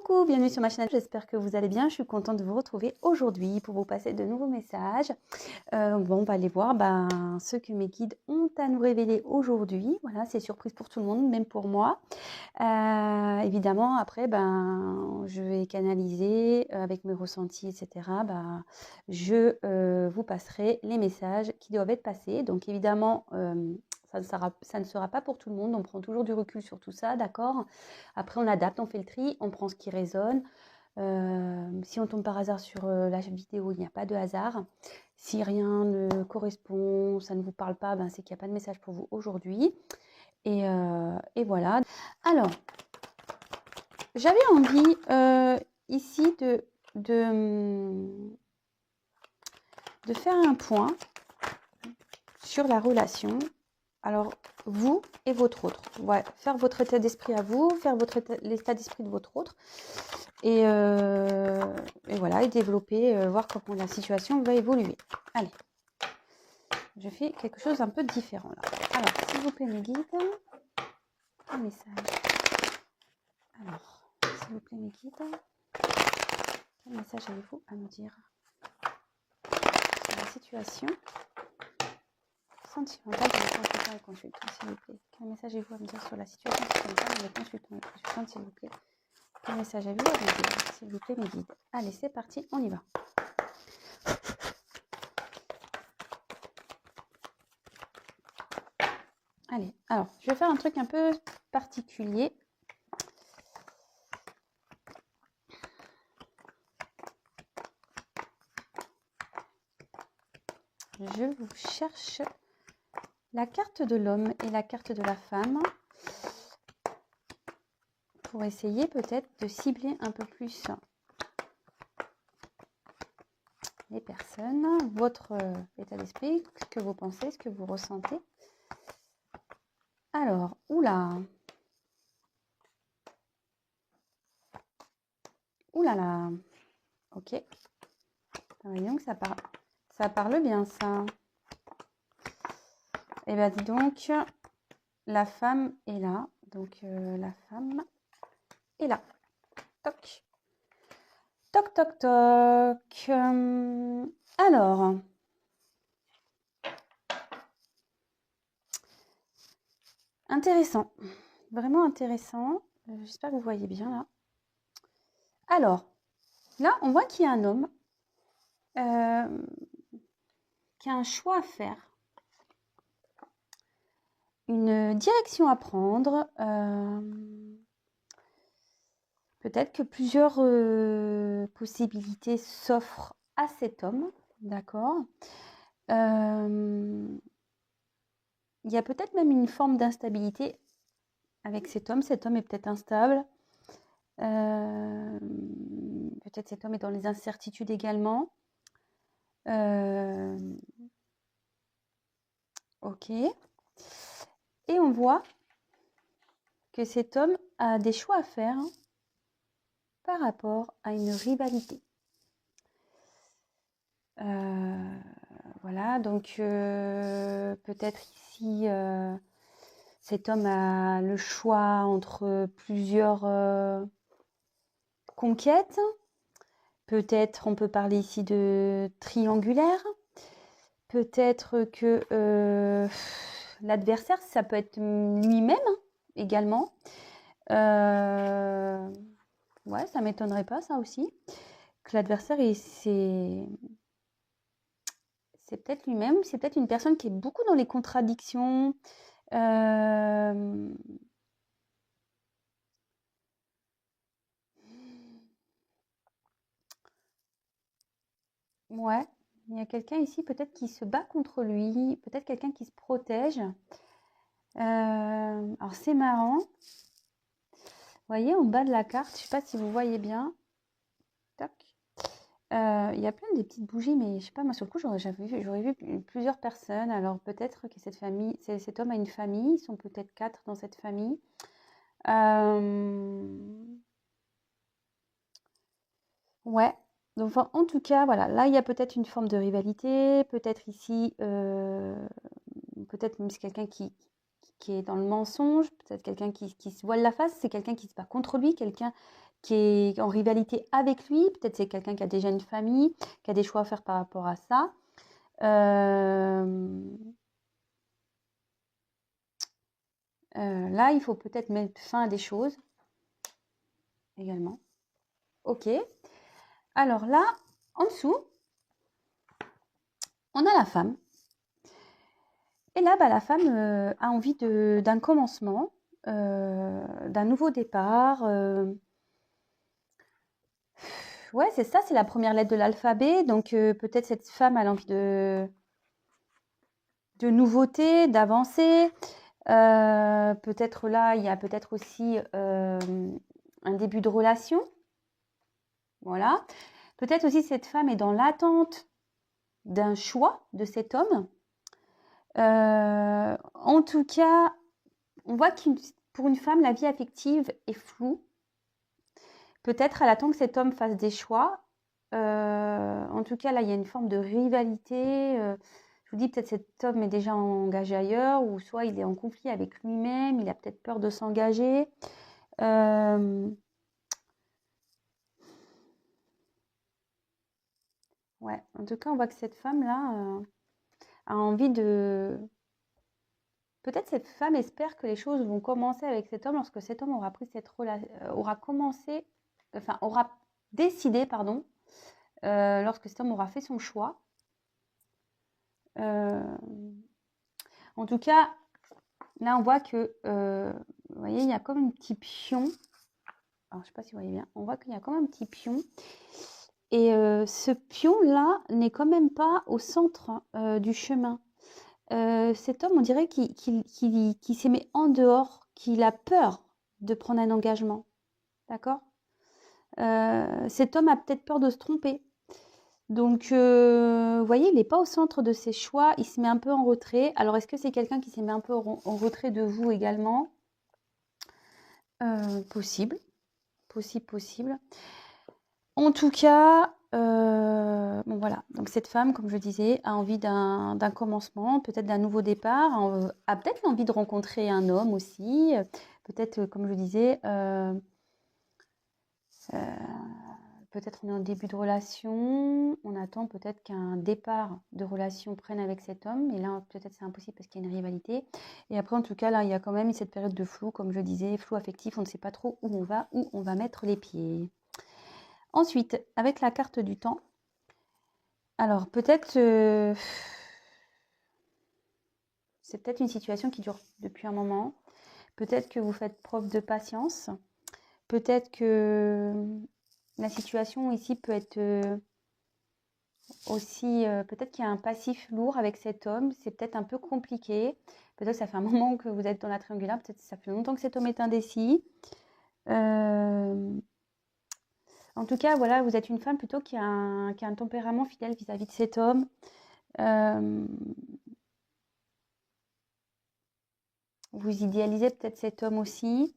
Coucou, bienvenue sur ma chaîne, j'espère que vous allez bien, je suis contente de vous retrouver aujourd'hui pour vous passer de nouveaux messages. On va aller voir ce que mes guides ont à nous révéler aujourd'hui. Voilà, c'est surprise pour tout le monde, même pour moi. Évidemment, après, je vais canaliser avec mes ressentis, etc. Je vous passerai les messages qui doivent être passés. Donc évidemment, ça ne sera pas pour tout le monde, on prend toujours du recul sur tout ça, d'accord? Après, on adapte, on fait le tri, on prend ce qui résonne. Si on tombe par hasard sur la vidéo, il n'y a pas de hasard. Si rien ne correspond, ça ne vous parle pas, c'est qu'il n'y a pas de message pour vous aujourd'hui. Et voilà. Alors, j'avais envie ici de faire un point sur la relation. Alors, vous et votre autre. Ouais, faire votre état d'esprit à vous, faire l'état d'esprit de votre autre. Et voilà, et développer, voir comment la situation va évoluer. Allez, je fais quelque chose un peu différent là. Alors, s'il vous plaît, mes guides, un message. Alors, s'il vous plaît, mes guides, quel message avez-vous à me dire sur la situation sentimentale de votre consultant et consultant, s'il vous plaît? Quel message avez-vous à me dire sur la situation sentimentale de votre consultant et consultante, s'il vous plaît? Quel message avez-vous à me dire, s'il vous plaît, mes guides? Allez, c'est parti, on y va. Allez, alors, je vais faire un truc un peu particulier. Je vous cherche la carte de l'homme et la carte de la femme pour essayer peut-être de cibler un peu plus les personnes, votre état d'esprit, ce que vous pensez, ce que vous ressentez. Alors, oula, oulala, ok. Voyons que ça parle bien ça. Eh bien, dis donc, la femme est là. Donc, la femme est là. Toc. Toc, toc, toc. Alors, intéressant. Vraiment intéressant. J'espère que vous voyez bien là. Alors, là, on voit qu'il y a un homme qui a un choix à faire. Une direction à prendre. Peut-être que plusieurs possibilités s'offrent à cet homme, d'accord. Il y a peut-être même une forme d'instabilité avec cet homme. Cet homme est peut-être instable. Peut-être cet homme est dans les incertitudes également. Ok. Et on voit que cet homme a des choix à faire par rapport à une rivalité. Voilà, donc peut-être ici, cet homme a le choix entre plusieurs conquêtes. Peut-être on peut parler ici de triangulaire. Peut-être que l'adversaire, ça peut être lui-même également. Ouais, ça m'étonnerait pas, ça aussi. Que l'adversaire, c'est peut-être lui-même, c'est peut-être une personne qui est beaucoup dans les contradictions. Ouais, il y a quelqu'un ici peut-être qui se bat contre lui, peut-être quelqu'un qui se protège. Alors c'est marrant. Vous voyez, en bas de la carte, je ne sais pas si vous voyez bien. Tac. Il y a plein de petites bougies, mais je sais pas, moi sur le coup, j'aurais vu plusieurs personnes. Alors peut-être que cet homme a une famille, ils sont peut-être 4 dans cette famille. Ouais, donc en tout cas, voilà, là il y a peut-être une forme de rivalité, peut-être ici, peut-être même c'est quelqu'un qui qui est dans le mensonge, peut-être quelqu'un qui se voile la face, c'est quelqu'un qui se bat contre lui, quelqu'un qui est en rivalité avec lui, peut-être c'est quelqu'un qui a déjà une famille, qui a des choix à faire par rapport à ça. Là, il faut peut-être mettre fin à des choses également. Ok. Alors là, en dessous, on a la femme. Et là, bah, la femme a envie d'un commencement, d'un nouveau départ. Ouais, c'est ça, c'est la première lettre de l'alphabet. Donc peut-être cette femme a envie de nouveautés, d'avancer. Peut-être là, il y a peut-être aussi un début de relation. Voilà. Peut-être aussi cette femme est dans l'attente d'un choix de cet homme. En tout cas, on voit que pour une femme, la vie affective est floue. Peut-être elle attend que cet homme fasse des choix. En tout cas, là, il y a une forme de rivalité. Je vous dis, peut-être cet homme est déjà engagé ailleurs, ou soit il est en conflit avec lui-même, il a peut-être peur de s'engager. Ouais, en tout cas, on voit que cette femme-là a envie de... Peut-être cette femme espère que les choses vont commencer avec cet homme lorsque cet homme aura pris cette aura commencé, enfin, aura décidé, pardon, lorsque cet homme aura fait son choix. En tout cas, là, on voit que, vous voyez, il y a comme un petit pion. Alors, je ne sais pas si vous voyez bien. On voit qu'il y a comme un petit pion. Et ce pion-là n'est quand même pas au centre du chemin. Cet homme, on dirait qu'il s'est mis en dehors, qu'il a peur de prendre un engagement. D'accord? Cet homme a peut-être peur de se tromper. Donc, vous voyez, il n'est pas au centre de ses choix, il se met un peu en retrait. Alors, est-ce que c'est quelqu'un qui s'est mis un peu en retrait de vous également? Possible, possible. En tout cas, bon voilà, donc cette femme, comme je disais, a envie d'un commencement, peut-être d'un nouveau départ, a peut-être l'envie de rencontrer un homme aussi, peut-être, comme je disais, peut-être on est en début de relation, on attend peut-être qu'un départ de relation prenne avec cet homme, et là peut-être c'est impossible parce qu'il y a une rivalité. Et après en tout cas là il y a quand même cette période de flou, comme je disais, flou affectif, on ne sait pas trop où on va mettre les pieds. Ensuite, avec la carte du temps, alors peut-être c'est peut-être une situation qui dure depuis un moment, peut-être que vous faites preuve de patience, peut-être que la situation ici peut être aussi, peut-être qu'il y a un passif lourd avec cet homme, c'est peut-être un peu compliqué. Peut-être que ça fait un moment que vous êtes dans la triangulaire, peut-être que ça fait longtemps que cet homme est indécis. En tout cas, voilà, vous êtes une femme plutôt qui a un tempérament fidèle vis-à-vis de cet homme. Vous idéalisez peut-être cet homme aussi.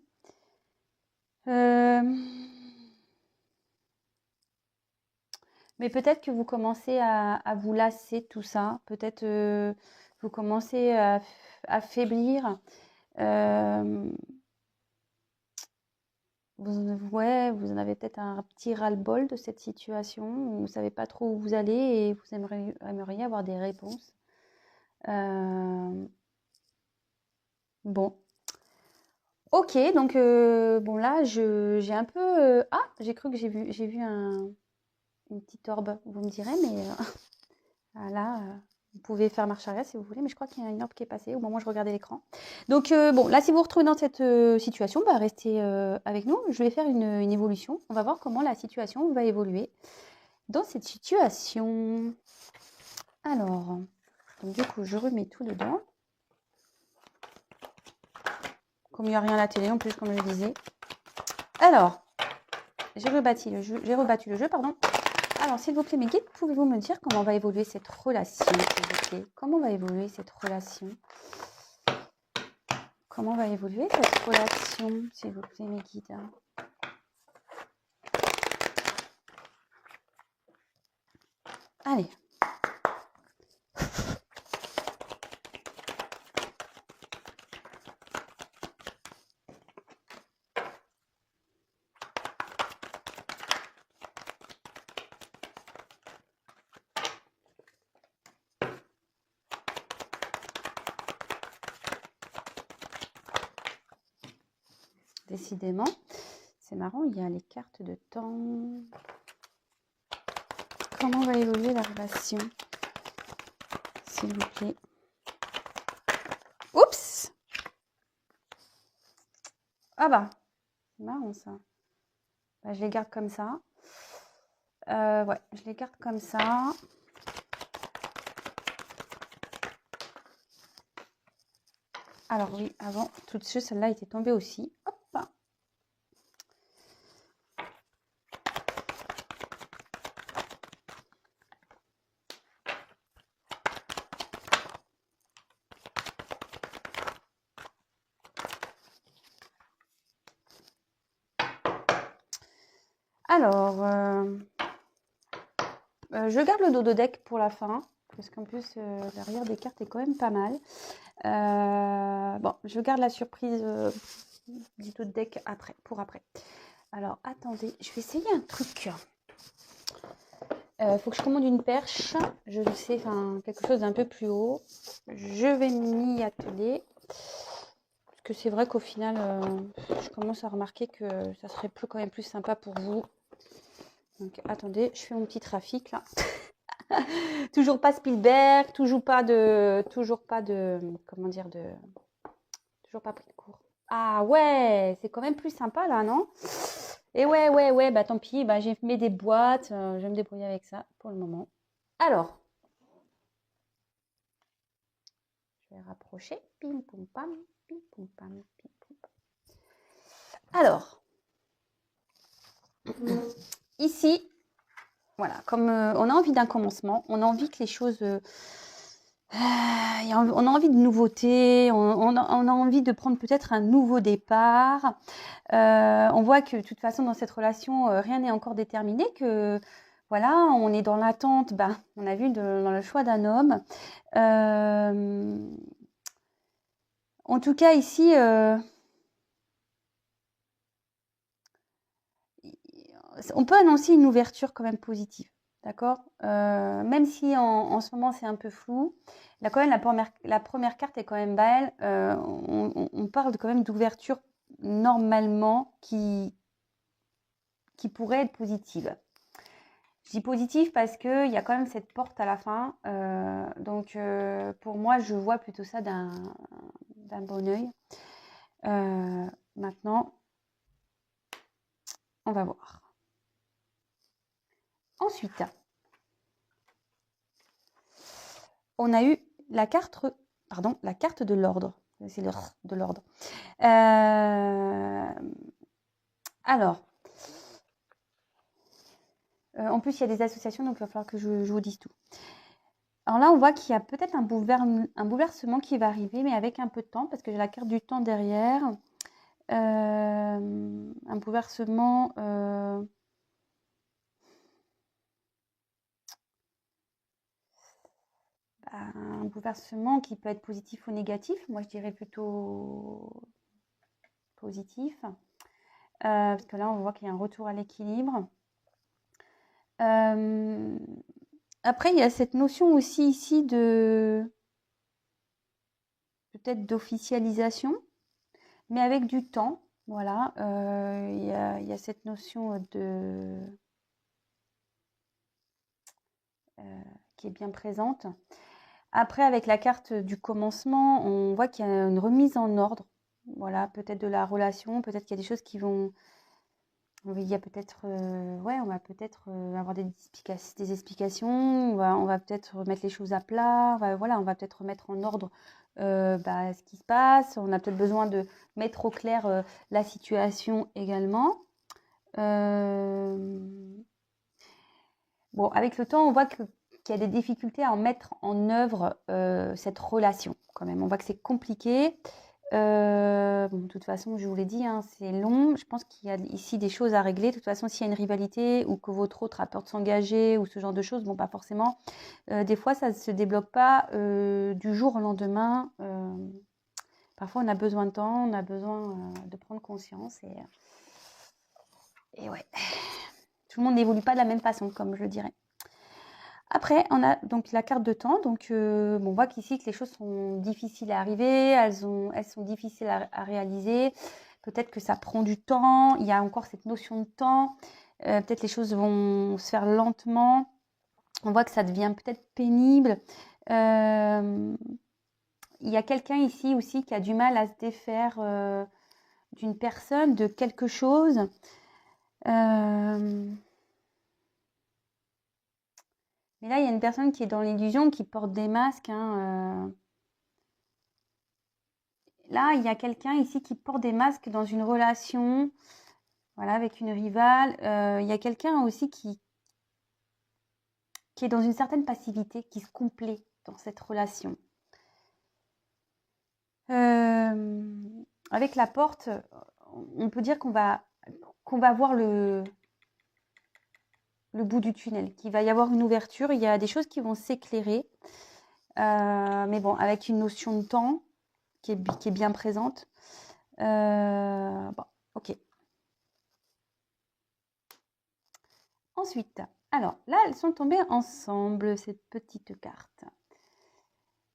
Mais peut-être que vous commencez à vous lasser de tout ça. Peut-être vous commencez à faiblir. Vous en avez peut-être un petit ras-le-bol de cette situation. Vous ne savez pas trop où vous allez et vous aimeriez avoir des réponses. Bon. Ok, donc bon là, j'ai un peu... Ah, j'ai cru que j'ai vu une petite orbe, vous me direz, mais là, vous pouvez faire marche arrière si vous voulez, mais je crois qu'il y a une orbe qui est passée au moment où je regardais l'écran. Donc bon, là, si vous vous retrouvez dans cette situation, bah, restez avec nous. Je vais faire une évolution. On va voir comment la situation va évoluer dans cette situation. Alors, donc, du coup, je remets tout dedans. Comme il n'y a rien à la télé en plus, comme je disais. Alors, j'ai rebattu le jeu, pardon. Alors, s'il vous plaît, mes guides, pouvez-vous me dire comment va évoluer cette relation, s'il vous plaît? Comment va évoluer cette relation? Comment va évoluer cette relation, s'il vous plaît, mes guides? Allez. décidément. C'est marrant, il y a les cartes de temps. Comment va évoluer la relation? S'il vous plaît. Oups! Ah bah, c'est marrant ça. Bah, je les garde comme ça. Ouais, je les garde comme ça. Alors oui, avant, tout de suite, celle-là était tombée aussi. Hop. Alors, je garde le dodo deck pour la fin, parce qu'en plus, l'arrière des cartes est quand même pas mal. Bon, je garde la surprise du dodo deck après, pour après. Alors, attendez, je vais essayer un truc. Faut que je commande une perche, je le sais, enfin, quelque chose d'un peu plus haut. Je vais m'y atteler. Parce que c'est vrai qu'au final, je commence à remarquer que ça serait quand même plus sympa pour vous. Donc, attendez, je fais mon petit trafic là. Toujours pas Spielberg, toujours pas de, comment dire, toujours pas pris de cours. Ah ouais, c'est quand même plus sympa là, non? Et ouais, bah tant pis, bah j'ai mis des boîtes, je vais me débrouiller avec ça pour le moment. Alors, je vais rapprocher, pim pom pam, pim pom pam, pim pom pam. Alors, ici, voilà, comme on a envie d'un commencement, on a envie que les choses... on a envie de nouveautés, on a envie de prendre peut-être un nouveau départ. On voit que de toute façon, dans cette relation, rien n'est encore déterminé, que voilà, on est dans l'attente, on a vu dans le choix d'un homme. En tout cas, ici... on peut annoncer une ouverture quand même positive, d'accord? Même si en ce moment c'est un peu flou, là quand même la première carte est quand même belle. On parle quand même d'ouverture normalement qui pourrait être positive. Je dis positive parce qu'il y a quand même cette porte à la fin. Donc pour moi, je vois plutôt ça d'un bon œil. Maintenant, on va voir. Ensuite, on a eu la carte de l'ordre. C'est de l'ordre. Alors, en plus, il y a des associations, donc il va falloir que je vous dise tout. Alors là, on voit qu'il y a peut-être un bouleversement qui va arriver, mais avec un peu de temps, parce que j'ai la carte du temps derrière. Un bouleversement... un bouleversement qui peut être positif ou négatif. Moi, je dirais plutôt positif. Parce que là, on voit qu'il y a un retour à l'équilibre. Après, il y a cette notion aussi ici de peut-être d'officialisation, mais avec du temps. Voilà, il y a cette notion qui est bien présente. Après, avec la carte du commencement, on voit qu'il y a une remise en ordre. Voilà, peut-être de la relation, peut-être qu'il y a des choses qui vont... Il y a peut-être... on va peut-être avoir des explications, on va peut-être remettre les choses à plat, on va peut-être remettre en ordre ce qui se passe. On a peut-être besoin de mettre au clair la situation également. Bon, avec le temps, on voit qu'il y a des difficultés à en mettre en œuvre cette relation quand même. On voit que c'est compliqué. De toute façon, je vous l'ai dit, hein, c'est long. Je pense qu'il y a ici des choses à régler. De toute façon, s'il y a une rivalité ou que votre autre a peur de s'engager ou ce genre de choses, bon, pas forcément. Des fois, ça ne se débloque pas du jour au lendemain. Parfois, on a besoin de temps, on a besoin de prendre conscience. Et ouais, tout le monde n'évolue pas de la même façon, comme je le dirais. Après, on a donc la carte de temps. Donc, on voit qu'ici que les choses sont difficiles à arriver, elles sont difficiles à réaliser. Peut-être que ça prend du temps. Il y a encore cette notion de temps. Peut-être les choses vont se faire lentement. On voit que ça devient peut-être pénible. Il y a quelqu'un ici aussi qui a du mal à se défaire d'une personne, de quelque chose. Mais là, il y a une personne qui est dans l'illusion, qui porte des masques. Là, il y a quelqu'un ici qui porte des masques dans une relation, voilà, avec une rivale. Il y a quelqu'un aussi qui est dans une certaine passivité, qui se complaît dans cette relation. Avec la porte, on peut dire qu'on va voir le bout du tunnel, qu'il va y avoir une ouverture, il y a des choses qui vont s'éclairer. Mais bon, avec une notion de temps qui est bien présente. Bon, ok. Ensuite, alors là, elles sont tombées ensemble, ces petites cartes.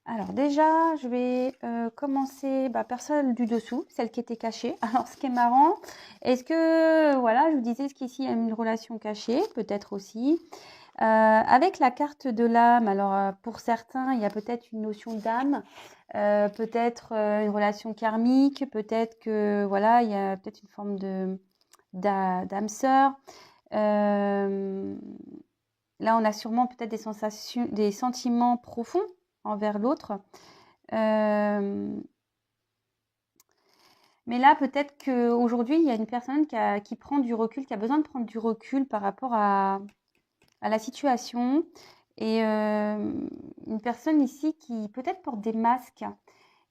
Alors déjà, je vais commencer par celle du dessous, celle qui était cachée. Alors ce qui est marrant, est-ce que, voilà, je vous disais, est-ce qu'ici il y a une relation cachée? Peut-être aussi. Avec la carte de l'âme, alors pour certains, il y a peut-être une notion d'âme, peut-être une relation karmique, peut-être que, voilà, il y a peut-être une forme d'âme sœur. Là, on a sûrement peut-être des sensations, des sentiments profonds envers l'autre. Mais là, peut-être qu'aujourd'hui, il y a une personne qui prend du recul, qui a besoin de prendre du recul par rapport à la situation. Et une personne ici qui peut-être porte des masques,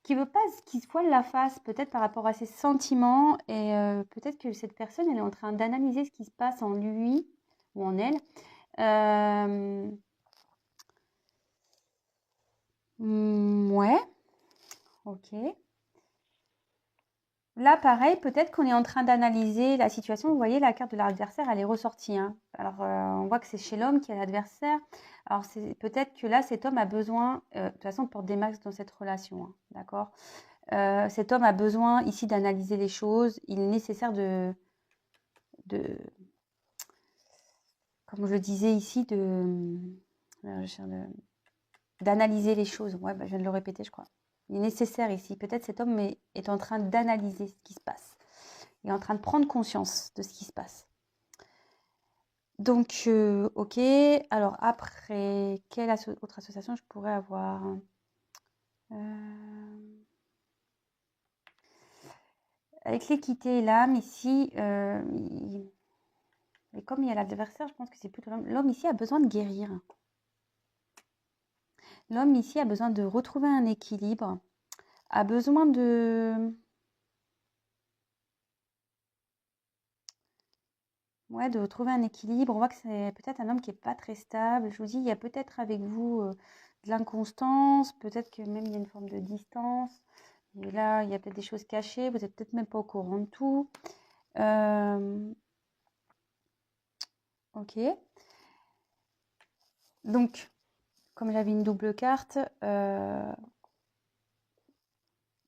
qui veut pas qu'il se voile la face, peut-être par rapport à ses sentiments. Et peut-être que cette personne, elle est en train d'analyser ce qui se passe en lui ou en elle. Ouais, ok. Là, pareil, peut-être qu'on est en train d'analyser la situation. Vous voyez, la carte de l'adversaire, elle est ressortie. Alors, on voit que c'est chez l'homme qui est l'adversaire. Alors, c'est peut-être que là, cet homme a besoin, de toute façon, on porte des masques dans cette relation, d'accord? Cet homme a besoin ici d'analyser les choses. Il est nécessaire comme je le disais ici, d'analyser les choses. Ouais, je viens de le répéter, je crois. Il est nécessaire ici. Peut-être cet homme est en train d'analyser ce qui se passe. Il est en train de prendre conscience de ce qui se passe. Donc, ok. Alors après, quelle autre association je pourrais avoir? Avec l'équité et l'âme, ici, mais comme il y a l'adversaire, je pense que c'est plutôt l'homme. L'homme ici a besoin de guérir. L'homme ici a besoin de retrouver un équilibre, a besoin de retrouver un équilibre. On voit que c'est peut-être un homme qui n'est pas très stable. Je vous dis, il y a peut-être avec vous de l'inconstance, peut-être que même il y a une forme de distance. Et là, il y a peut-être des choses cachées, vous n'êtes peut-être même pas au courant de tout. Ok. Donc, comme j'avais une double carte,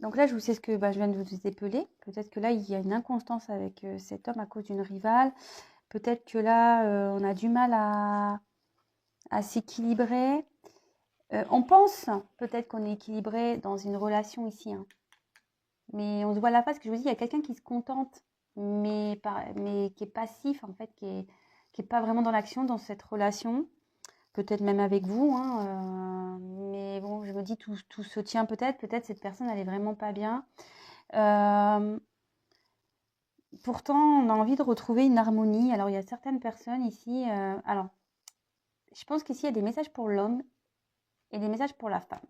donc là, je vous sais ce que je viens de vous épeler. Peut-être que là, il y a une inconstance avec cet homme à cause d'une rivale. Peut-être que là, on a du mal à s'équilibrer. On pense peut-être qu'on est équilibré dans une relation ici. Mais on se voit la face, que je vous dis, il y a quelqu'un qui se contente, mais qui est passif, en fait, qui est pas vraiment dans l'action dans cette relation. Peut-être même avec vous. Mais bon, je me dis, tout se tient peut-être. Peut-être cette personne, elle est vraiment pas bien. Pourtant, on a envie de retrouver une harmonie. Alors, il y a certaines personnes ici. Alors, je pense qu'ici, il y a des messages pour l'homme et des messages pour la femme.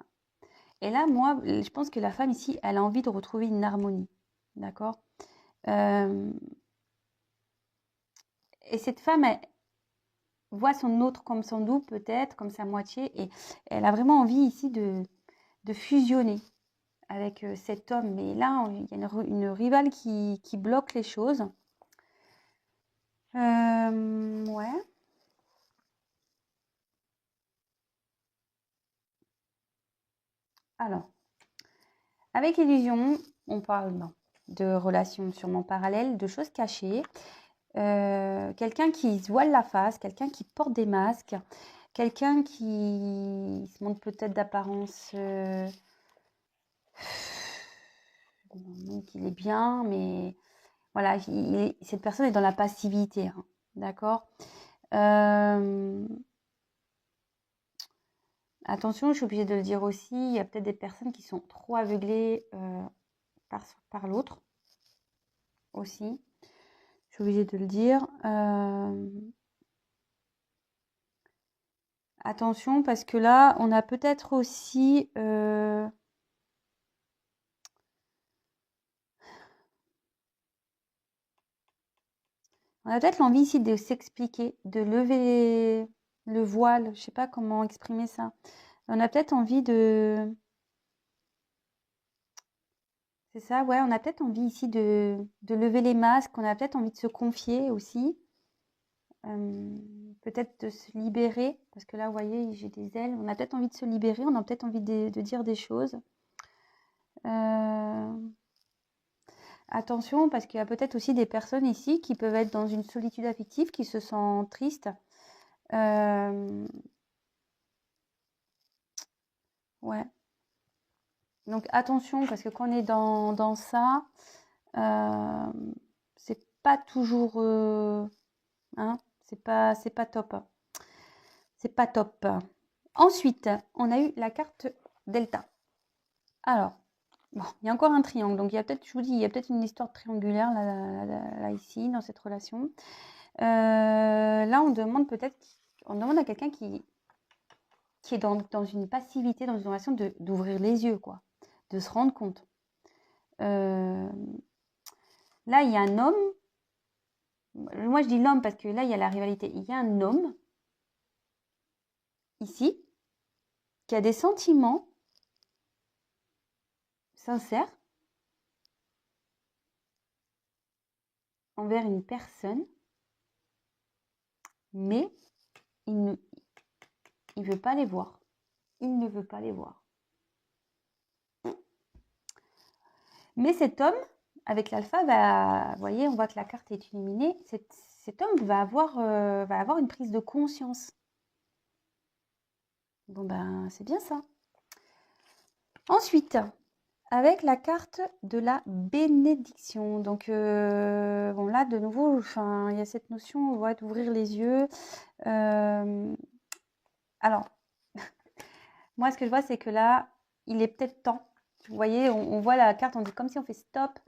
Et là, moi, je pense que la femme ici, elle a envie de retrouver une harmonie. D'accord? Et cette femme, elle voit son autre comme son double, peut-être, comme sa moitié. Et elle a vraiment envie ici de fusionner avec cet homme. Mais là, il y a une rivale qui bloque les choses. Ouais. Alors, avec illusion, on parle non. de relations sûrement parallèles, de choses cachées. Quelqu'un qui se voile la face, quelqu'un qui porte des masques, quelqu'un qui se montre peut-être d'apparence qu'il est bien, mais voilà, cette personne est dans la passivité, hein, d'accord. Attention, je suis obligée de le dire aussi, il y a peut-être des personnes qui sont trop aveuglées par l'autre aussi. Je suis obligée de le dire. Attention, parce que là, on a peut-être aussi... on a peut-être l'envie ici de s'expliquer, de lever le voile. Je sais pas comment exprimer ça. On a peut-être envie de... C'est ça, ouais, on a peut-être envie ici de lever les masques. On a peut-être envie de se confier aussi. Peut-être de se libérer. Parce que là, vous voyez, j'ai des ailes. On a peut-être envie de se libérer. On a peut-être envie de dire des choses. Attention, parce qu'il y a peut-être aussi des personnes ici qui peuvent être dans une solitude affective, qui se sentent tristes. Ouais. Donc attention, parce que quand on est dans ça, c'est pas toujours... hein, c'est pas top. C'est pas top. Ensuite, on a eu la carte Delta. Alors, bon, il y a encore un triangle. Donc, il y a peut-être, je vous dis, il y a peut-être une histoire triangulaire là ici, dans cette relation. Là, on demande à quelqu'un qui est dans une passivité, dans une relation, d'ouvrir les yeux, quoi, de se rendre compte. Là, il y a un homme. Moi, je dis l'homme parce que là, il y a la rivalité. Il y a un homme, ici, qui a des sentiments sincères envers une personne, mais il ne veut pas les voir. Il ne veut pas les voir. Mais cet homme, avec l'alpha, vous voyez, on voit que la carte est illuminée. Cet homme va avoir une prise de conscience. Bon, ben, c'est bien ça. Ensuite, avec la carte de la bénédiction. Donc, bon, là, de nouveau, il y a cette notion d'ouvrir les yeux. Alors, moi, ce que je vois, c'est que là, il est peut-être temps. Vous voyez, on voit la carte, on dit comme si on fait stop.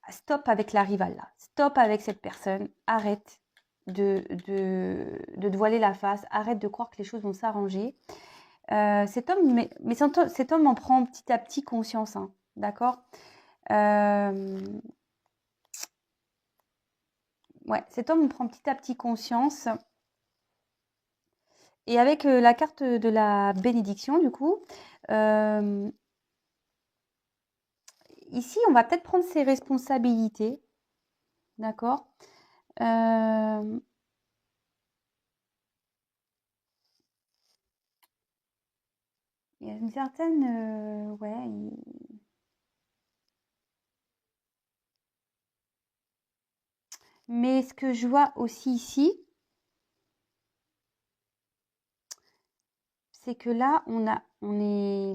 Stop avec la rivale, là. Stop avec cette personne. Arrête de te voiler la face. Arrête de croire que les choses vont s'arranger. Cet homme, cet homme en prend petit à petit conscience, hein, d'accord. Ouais, cet homme en prend petit à petit conscience. Et avec la carte de la bénédiction, du coup, ici, on va peut-être prendre ses responsabilités, d'accord. Il y a une certaine... ouais. Mais ce que je vois aussi ici, c'est que là, on est...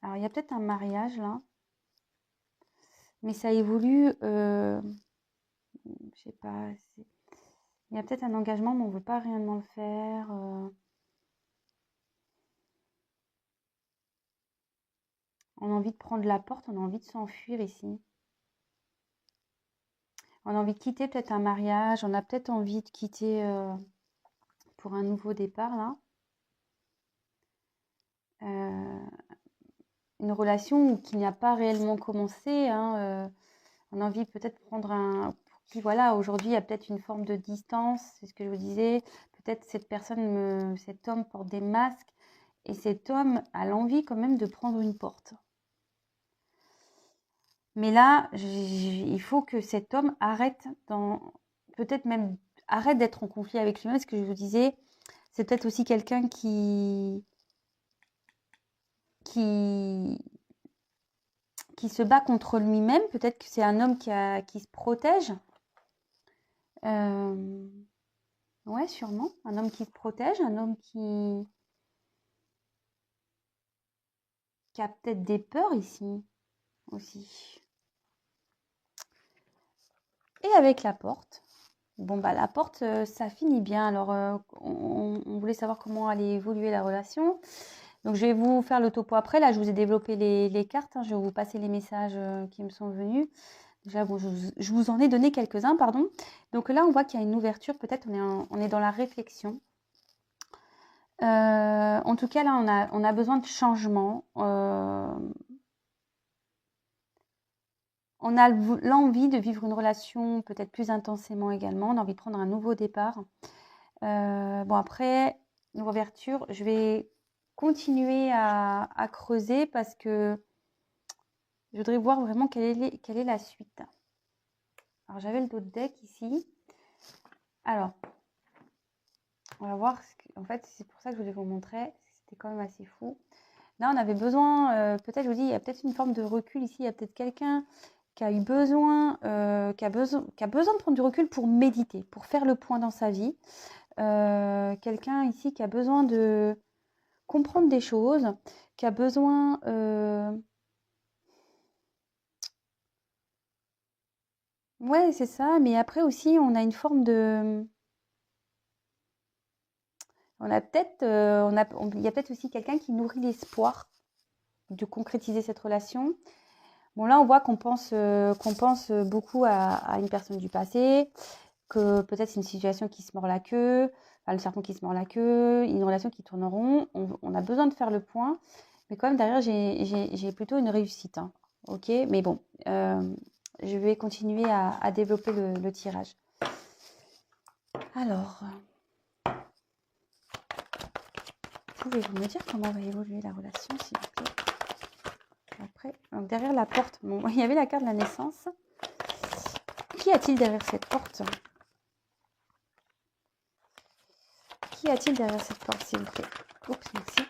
Alors, il y a peut-être un mariage, là. Mais ça évolue... je sais pas... Il y a peut-être un engagement, mais on ne veut pas réellement le faire. On a envie de prendre la porte, on a envie de s'enfuir ici. On a envie de quitter peut-être un mariage, on a peut-être envie de quitter pour un nouveau départ, là. Une relation qui n'a pas réellement commencé, hein, on a envie peut-être de prendre pour qui, voilà, aujourd'hui, il y a peut-être une forme de distance, c'est ce que je vous disais. Peut-être cet homme porte des masques et cet homme a l'envie quand même de prendre une porte. Mais là, il faut que cet homme arrête peut-être même arrête d'être en conflit avec lui-même. Ce que je vous disais, c'est peut-être aussi quelqu'un qui qui se bat contre lui-même. Peut-être que c'est un homme qui se protège. Ouais, sûrement. Un homme qui se protège, un homme qui a peut-être des peurs ici aussi. Et avec la porte. Bon, bah la porte, ça finit bien. Alors, on voulait savoir comment allait évoluer la relation. Donc, je vais vous faire le topo après. Là, je vous ai développé les cartes. Je vais vous passer les messages qui me sont venus. Déjà, bon, je vous en ai donné quelques-uns, pardon. Donc là, on voit qu'il y a une ouverture. Peut-être on est dans la réflexion. En tout cas, là, on a besoin de changement. On a l'envie de vivre une relation peut-être plus intensément également. On a envie de prendre un nouveau départ. Bon, après, une ouverture, je vais continuer à creuser parce que je voudrais voir vraiment quelle est la suite. Alors, j'avais le dos de deck ici. Alors, on va voir. En fait, c'est pour ça que je voulais vous montrer. C'était quand même assez fou. Là, on avait besoin, peut-être, je vous dis, il y a peut-être une forme de recul ici. Il y a peut-être quelqu'un qui a eu besoin, qui a besoin de prendre du recul pour méditer, pour faire le point dans sa vie. Quelqu'un ici qui a besoin de comprendre des choses, qui a besoin... Ouais, c'est ça. Mais après aussi, on a une forme de... On a peut-être... il y a peut-être aussi quelqu'un qui nourrit l'espoir de concrétiser cette relation. Bon, là, on voit qu'on pense beaucoup à une personne du passé, que peut-être c'est une situation qui se mord la queue, enfin, le serpent qui se mord la queue, une relation qui tourne rond. On a besoin de faire le point, mais quand même, derrière, j'ai plutôt une réussite. Hein. Ok, mais bon, je vais continuer à développer le tirage. Alors, pouvez-vous me dire comment va évoluer la relation, s'il vous plaît? Après, donc derrière la porte, bon, il y avait la carte de la naissance. Qu'y a-t-il derrière cette porte? Qu'y a-t-il derrière cette porte, s'il vous plaît? Oups, merci.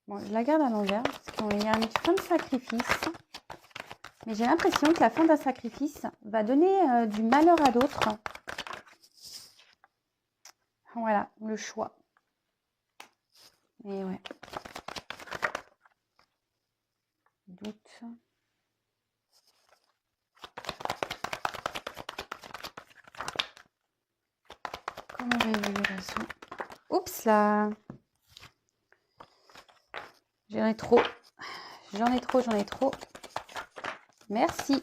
Bon, je la garde à l'envers parce qu'il y a une fin de sacrifice. Mais j'ai l'impression que la fin d'un sacrifice va donner du malheur à d'autres. Voilà, le choix. Et ouais. Doute. Comment va évoluer la son? Oups là. J'en ai trop. J'en ai trop. Merci.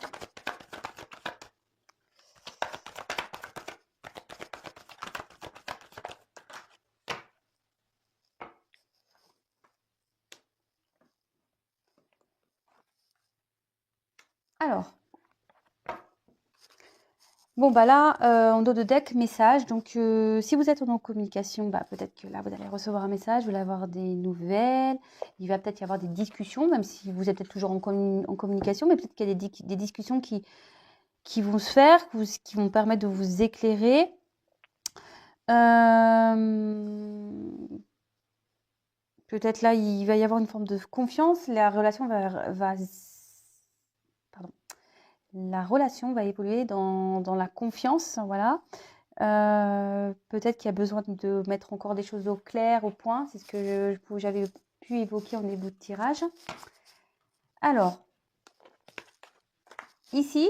Alors. Bon, bah là, en dos de deck, message. Donc, si vous êtes en communication, bah, peut-être que là, vous allez recevoir un message, vous allez avoir des nouvelles. Il va peut-être y avoir des discussions, même si vous êtes peut-être toujours en communication, mais peut-être qu'il y a des discussions qui vont se faire, qui vont permettre de vous éclairer. Peut-être là, il va y avoir une forme de confiance. La relation la relation va évoluer dans la confiance, voilà. Peut-être qu'il y a besoin de mettre encore des choses au clair, au point. C'est ce que j'avais pu évoquer en début de tirage. Alors, ici,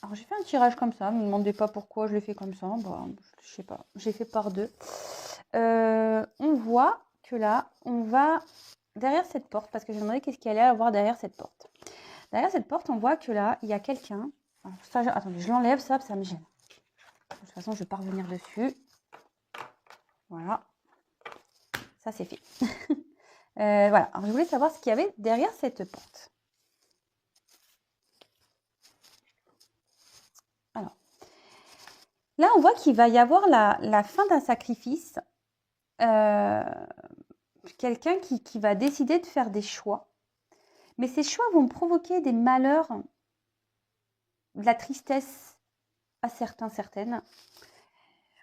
alors j'ai fait un tirage comme ça. Ne me demandez pas pourquoi je l'ai fait comme ça. Bah, je sais pas. J'ai fait par deux. On voit que là, on va derrière cette porte, parce que je me demandais qu'est-ce qu'il allait avoir derrière cette porte. Derrière cette porte, on voit que là, il y a quelqu'un. Attendez, je l'enlève, ça me gêne. De toute façon, je vais pas revenir dessus. Voilà. Ça, c'est fait. Voilà. Alors, je voulais savoir ce qu'il y avait derrière cette porte. Alors, là, on voit qu'il va y avoir la fin d'un sacrifice. Quelqu'un qui va décider de faire des choix. Mais ces choix vont provoquer des malheurs, de la tristesse à certains, certaines.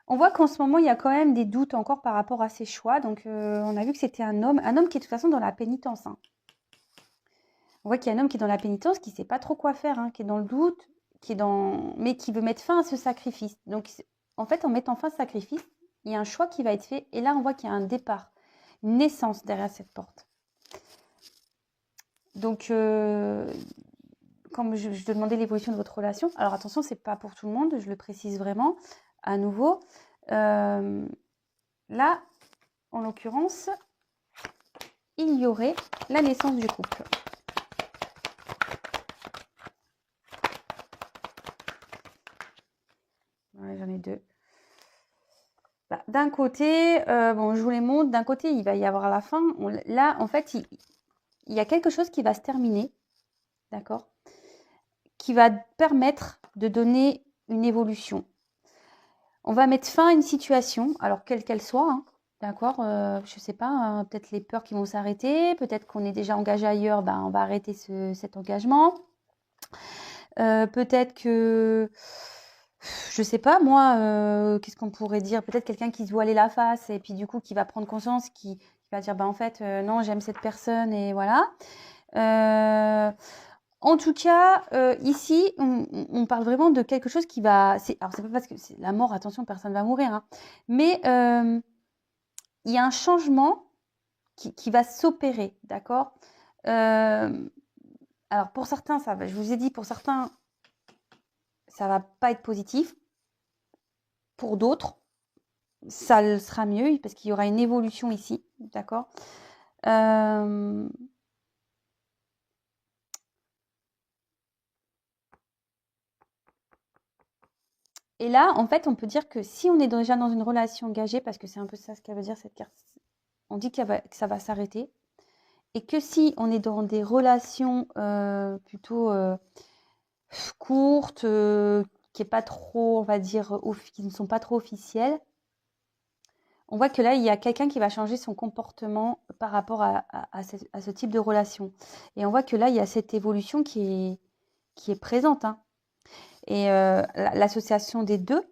On voit qu'en ce moment, il y a quand même des doutes encore par rapport à ses choix. Donc, on a vu que c'était un homme qui est de toute façon dans la pénitence. Hein. On voit qu'il y a un homme qui est dans la pénitence, qui ne sait pas trop quoi faire, hein, qui est dans le doute, mais qui veut mettre fin à ce sacrifice. Donc, en fait, en mettant fin à ce sacrifice, il y a un choix qui va être fait. Et là, on voit qu'il y a un départ, une naissance derrière cette porte. Donc, comme je te demandais l'évolution de votre relation, alors attention, ce n'est pas pour tout le monde, je le précise vraiment, à nouveau. Là, en l'occurrence, il y aurait la naissance du couple. Ouais, j'en ai deux. Bah, d'un côté, bon, je vous les montre. D'un côté, il va y avoir la fin. Là, en fait, il y a quelque chose qui va se terminer, d'accord, qui va permettre de donner une évolution. On va mettre fin à une situation, alors quelle qu'elle soit, hein, d'accord, je ne sais pas, hein, peut-être les peurs qui vont s'arrêter, peut-être qu'on est déjà engagé ailleurs, ben, on va arrêter cet engagement. Peut-être que, je sais pas moi, qu'est-ce qu'on pourrait dire? Peut-être quelqu'un qui se voilait la face et puis du coup qui va prendre conscience, qui va dire bah en fait non j'aime cette personne et voilà. En tout cas, ici on parle vraiment de quelque chose qui va. Alors c'est pas parce que c'est la mort, attention personne va mourir, hein, mais il y a un changement qui va s'opérer, d'accord. Alors pour certains, je vous ai dit, pour certains, ça va pas être positif. Pour d'autres, ça le sera mieux parce qu'il y aura une évolution ici, d'accord. Et là, en fait, on peut dire que si on est déjà dans une relation engagée, parce que c'est un peu ça ce qu'elle veut dire cette carte, on dit que ça va s'arrêter. Et que si on est dans des relations plutôt courtes, qui est pas trop, on va dire, qui ne sont pas trop officielles, on voit que là, il y a quelqu'un qui va changer son comportement par rapport à ce type de relation. Et on voit que là, il y a cette évolution qui est présente. Hein. Et l'association des deux,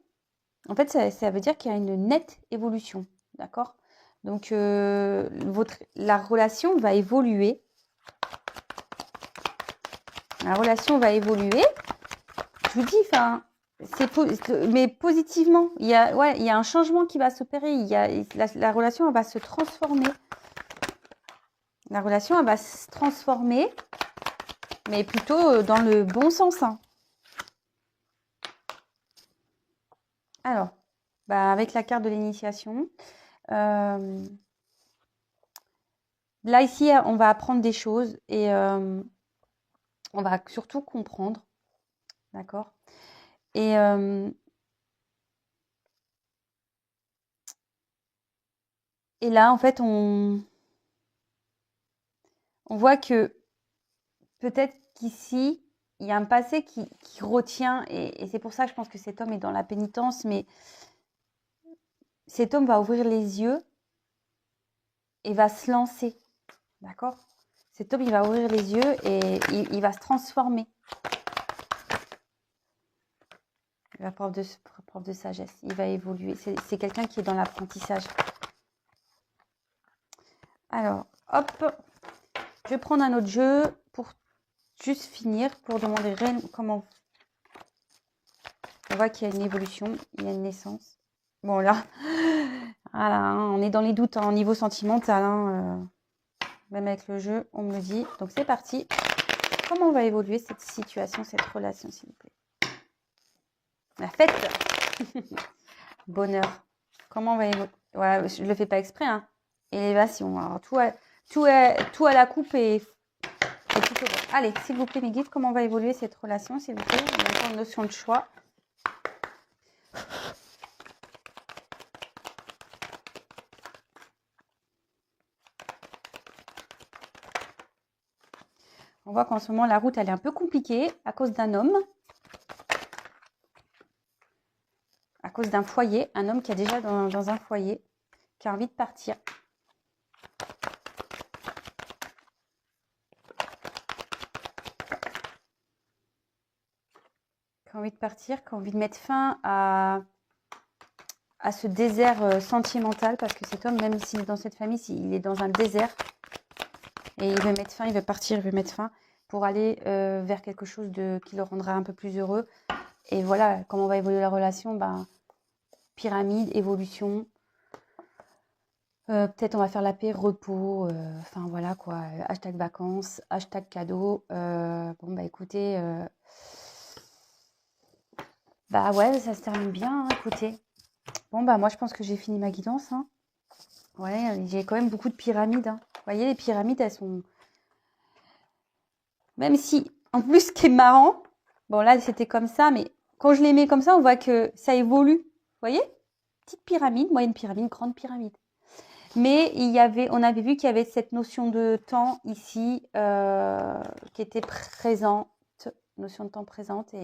en fait, ça veut dire qu'il y a une nette évolution. D'accord. Donc, la relation va évoluer. La relation va évoluer. Je vous dis, enfin, mais positivement. Il y a un changement qui va s'opérer. La relation elle va se transformer. La relation elle va se transformer, mais plutôt dans le bon sens. Hein. Alors, bah, avec la carte de l'initiation, là ici, on va apprendre des choses et on va surtout comprendre. D'accord. Et là, en fait, on voit que peut-être qu'ici, il y a un passé qui retient, et c'est pour ça que je pense que cet homme est dans la pénitence, mais cet homme va ouvrir les yeux et va se lancer. D'accord. Cet homme, il va ouvrir les yeux et il va se transformer. La preuve de sagesse. Il va évoluer. C'est quelqu'un qui est dans l'apprentissage. Alors, hop. Je vais prendre un autre jeu pour juste finir, pour demander comment. On voit qu'il y a une évolution, il y a une naissance. Bon, là, voilà, hein, on est dans les doutes au niveau sentimental. Hein, même avec le jeu, on me le dit. Donc, c'est parti. Comment va évoluer cette situation, cette relation, s'il vous plaît? La fête. Bonheur. Comment va évoluer? Ouais, je ne le fais pas exprès. Hein. Élévation. Alors, tout à la coupe et tout au bon. Allez, s'il vous plaît, mes guides, comment va évoluer cette relation, s'il vous plaît? Il y a encore une notion de choix. On voit qu'en ce moment, la route, elle est un peu compliquée à cause d'un homme. À cause d'un foyer. Un homme qui est déjà dans un foyer, qui a envie de partir. Qui a envie de partir, qui a envie de mettre fin à ce désert sentimental, parce que cet homme, même s'il est dans cette famille, il est dans un désert et il veut mettre fin, il veut partir, il veut mettre fin pour aller vers quelque chose qui le rendra un peu plus heureux. Et voilà, comment va évoluer la relation, ben, pyramide, évolution, peut-être on va faire la paix, repos, enfin voilà quoi, hashtag vacances, hashtag cadeau. Bon bah écoutez, bah ouais, ça se termine bien, hein, écoutez. Bon bah moi je pense que j'ai fini ma guidance, hein. Ouais, j'ai quand même beaucoup de pyramides, hein. Vous voyez, les pyramides, elles sont... Même si, en plus, ce qui est marrant, bon là c'était comme ça, mais quand je les mets comme ça, on voit que ça évolue. Vous voyez? Petite pyramide, moyenne pyramide, grande pyramide. Mais on avait vu qu'il y avait cette notion de temps ici qui était présente, notion de temps présente,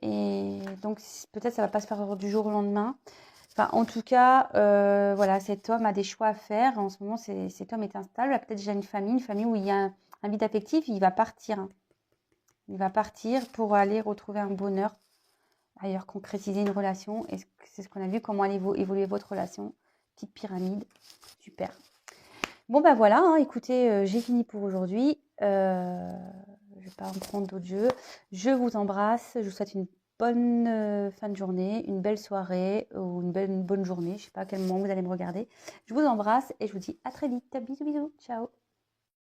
et donc peut-être ça va pas se faire du jour au lendemain. Enfin, en tout cas, voilà, cet homme a des choix à faire. En ce moment, cet homme est instable. Il a peut-être déjà une famille où il y a un vide affectif. Il va partir, hein. Il va partir pour aller retrouver un bonheur ailleurs, concrétiser une relation. Et c'est ce qu'on a vu, comment allait évoluer votre relation. Petite pyramide, super. Bon, ben voilà, hein, écoutez, j'ai fini pour aujourd'hui. Je ne vais pas en prendre d'autres jeux. Je vous embrasse. Je vous souhaite une bonne fin de journée, une belle soirée ou une bonne journée. Je ne sais pas à quel moment vous allez me regarder. Je vous embrasse et je vous dis à très vite. Bisous, bisous. Ciao.